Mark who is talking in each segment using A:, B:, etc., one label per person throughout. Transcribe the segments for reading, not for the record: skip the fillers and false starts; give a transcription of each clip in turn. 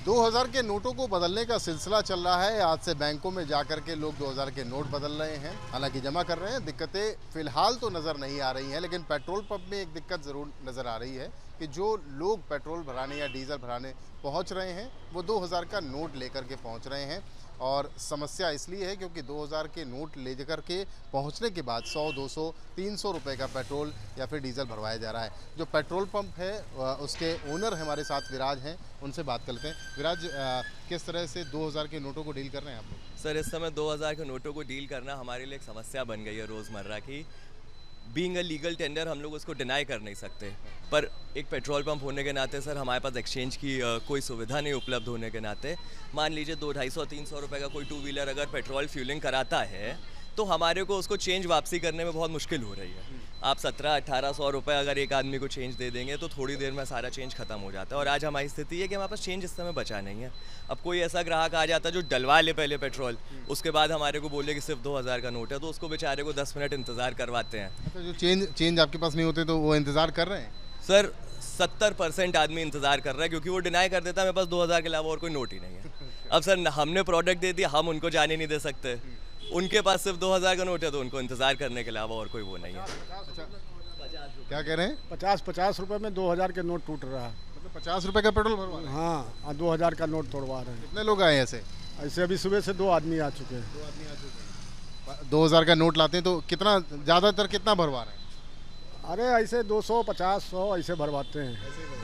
A: 2000 के नोटों को बदलने का सिलसिला चल रहा है। आज से बैंकों में जाकर के लोग 2000 के नोट बदल रहे हैं, हालांकि जमा कर रहे हैं। दिक्कतें फिलहाल तो नज़र नहीं आ रही हैं, लेकिन पेट्रोल पंप में एक दिक्कत ज़रूर नज़र आ रही है कि जो लोग पेट्रोल भराने या डीजल भराने पहुंच रहे हैं वो 2000 का नोट लेकर के पहुंच रहे हैं। और समस्या इसलिए है क्योंकि 2000 के नोट ले करके पहुंचने के बाद 100, 200, 300 रुपये का पेट्रोल या फिर डीजल भरवाया जा रहा है। जो पेट्रोल पंप है उसके ओनर हमारे साथ विराज हैं, उनसे बात करते हैं। विराज, किस तरह से 2000 के नोटों को डील कर रहे हैं आप लोग?
B: सर, इस समय 2000 के नोटों को डील करना हमारे लिए एक समस्या बन गई है रोज़मर्रा की। बीइंग अ लीगल टेंडर हम लोग उसको डिनाई कर नहीं सकते, पर एक पेट्रोल पंप होने के नाते सर हमारे पास एक्सचेंज की कोई सुविधा नहीं उपलब्ध होने के नाते मान लीजिए 200-250-300 रुपये का कोई टू व्हीलर अगर पेट्रोल फ्यूलिंग कराता है तो हमारे को उसको चेंज वापसी करने में बहुत मुश्किल हो रही है। आप 1700-1800 रुपये अगर एक आदमी को चेंज दे देंगे तो थोड़ी देर में सारा चेंज खत्म हो जाता है। और आज हमारी स्थिति है कि हमारे पास चेंज इस समय बचा नहीं है। अब कोई ऐसा ग्राहक आ जाता है जो डलवा ले पहले पेट्रोल, उसके बाद हमारे को बोले कि सिर्फ 2000 का नोट है, तो उसको बेचारे को 10 मिनट इंतज़ार करवाते हैं।
A: अच्छा, जो चेंज आपके पास नहीं होते तो वो इंतज़ार कर रहे हैं?
B: सर 70% आदमी इंतज़ार कर रहा है क्योंकि वो डिनाई कर देता है मेरे पास 2000 के अलावा और कोई नोट ही नहीं है। अब सर हमने प्रोडक्ट दे दिया, हम उनको जाने नहीं दे सकते। उनके पास सिर्फ 2000 का नोट है तो उनको इंतज़ार करने के अलावा और कोई वो नहीं है।
A: क्या कह रहे हैं?
C: 50 रुपए में 2000 के नोट टूट रहा है।
A: मतलब 50 रुपये का पेट्रोल भरवा रहे हैं?
C: हाँ, 2000 का नोट तोड़वा रहे हैं।
A: कितने लोग आए ऐसे?
C: ऐसे अभी सुबह से 2 आदमी आ चुके हैं।
A: 2000 का नोट लाते हैं तो कितना, ज़्यादातर कितना भरवा रहे हैं?
C: अरे ऐसे 200, 50, 100 ऐसे भरवाते हैं।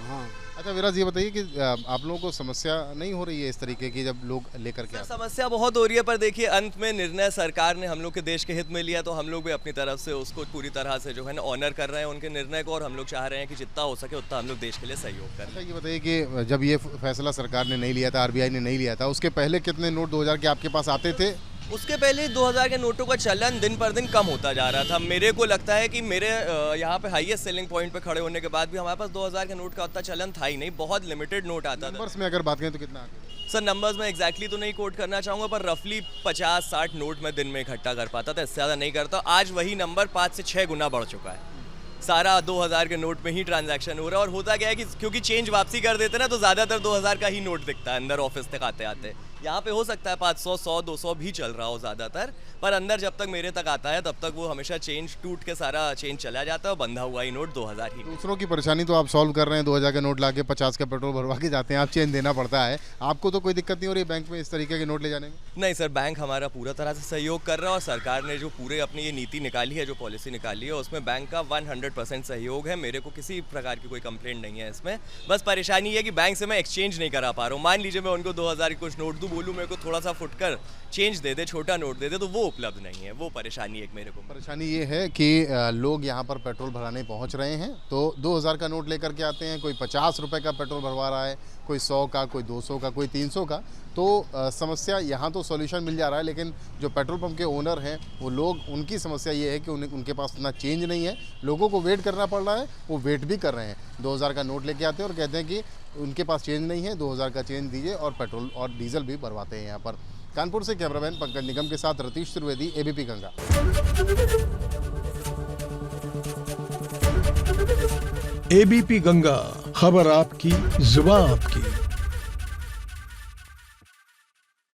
C: हाँ।
A: अच्छा विराज, ये बताइए कि आप लोगों को समस्या नहीं हो रही है इस तरीके की जब लोग लेकर के आते हैं?
B: समस्या बहुत हो रही है, पर देखिए अंत में निर्णय सरकार ने हम लोग के देश के हित में लिया तो हम लोग भी अपनी तरफ से उसको पूरी तरह से जो है ना ऑनर कर रहे हैं उनके निर्णय को। और हम लोग चाह रहे हैं कि जितना हो सके उतना हम लोग देश के लिए सहयोग करें।
A: अच्छा ये बताइए कि जब ये फैसला सरकार ने नहीं लिया था, आरबीआई ने नहीं लिया था, उसके पहले कितने नोट 2000 के आपके पास आते थे?
B: उसके पहले 2000 के नोटों का चलन दिन पर दिन कम होता जा रहा था। मेरे को लगता है कि मेरे यहाँ पे हाईएस्ट सेलिंग पॉइंट पे खड़े होने के बाद भी हमारे पास 2000 के नोट का उतना चलन था ही नहीं, बहुत लिमिटेड नोट आता था।
A: नंबर्स में अगर बात करें तो कितना आता?
B: सर नंबर्स में एग्जैक्टली तो नहीं कोट करना चाहूँगा, पर रफली 50-60 नोट मैं दिन में इकट्ठा कर पाता था, इससे ज़्यादा नहीं करता। आज वही नंबर 5 से 6 गुना बढ़ चुका है। सारा 2000 के नोट में ही ट्रांजैक्शन हो रहा है। और होता क्या है कि क्योंकि चेंज वापसी कर देते ना तो ज़्यादातर 2000 का ही नोट दिखता है अंदर ऑफिस तक आते आते। यहाँ पे हो सकता है 500, 100, 200 भी चल रहा हो ज़्यादातर, पर अंदर जब तक मेरे तक आता है तब तक वो हमेशा चेंज टूट के सारा चेंज चला जाता है और बंधा हुआ ही नोट 2000 ही।
A: दूसरों की परेशानी तो आप सॉल्व कर रहे हैं, 2000 का नोट लाके 50 का पेट्रोल भरवा के जाते हैं, आप चेंज देना पड़ता है। आपको तो कोई दिक्कत नहीं हो रही बैंक में इस तरीके के नोट ले जाने में?
B: नहीं सर, बैंक हमारा पूरा तरह से सहयोग कर रहा है और सरकार ने जो पूरे अपनी ये नीति निकाली है, जो पॉलिसी निकाली है, उसमें बैंक का 100% सहयोग है। मेरे को किसी प्रकार की कोई कंप्लेंट नहीं है इसमें। बस परेशानी है कि बैंक से मैं एक्सचेंज नहीं करा पा रहा हूँ। मान लीजिए मैं उनको 2000 की कुछ नोट दूँ, बोलूँ मेरे को थोड़ा सा फुटकर चेंज दे दे, छोटा नोट दे दे, तो वो उपलब्ध नहीं है। वो परेशानी एक मेरे को।
A: परेशानी ये है कि लोग यहाँ पर पेट्रोल भराने पहुँच रहे हैं तो 2000 का नोट लेकर के आते हैं, कोई 50 रुपये का पेट्रोल भरवा रहा है, कोई 100 का, कोई 200 का, कोई 300 का। तो समस्या यहाँ तो सॉल्यूशन मिल जा रहा है, लेकिन जो पेट्रोल पंप के ओनर हैं वो लोग, उनकी समस्या ये है कि उनके पास इतना चेंज नहीं है, लोगों को वेट करना पड़ रहा है। वो वेट भी कर रहे हैं, 2000 का नोट लेके आते हैं और कहते हैं कि उनके पास चेंज नहीं है, 2000 का चेंज दीजिए, और पेट्रोल और डीजल भी भरवाते हैं यहाँ पर। कानपुर से कैमरामैन पंकज निगम के साथ रतीश त्रिवेदी, एबीपी गंगा।
D: एबीपी गंगा, खबर आपकी, जुबान आपकी।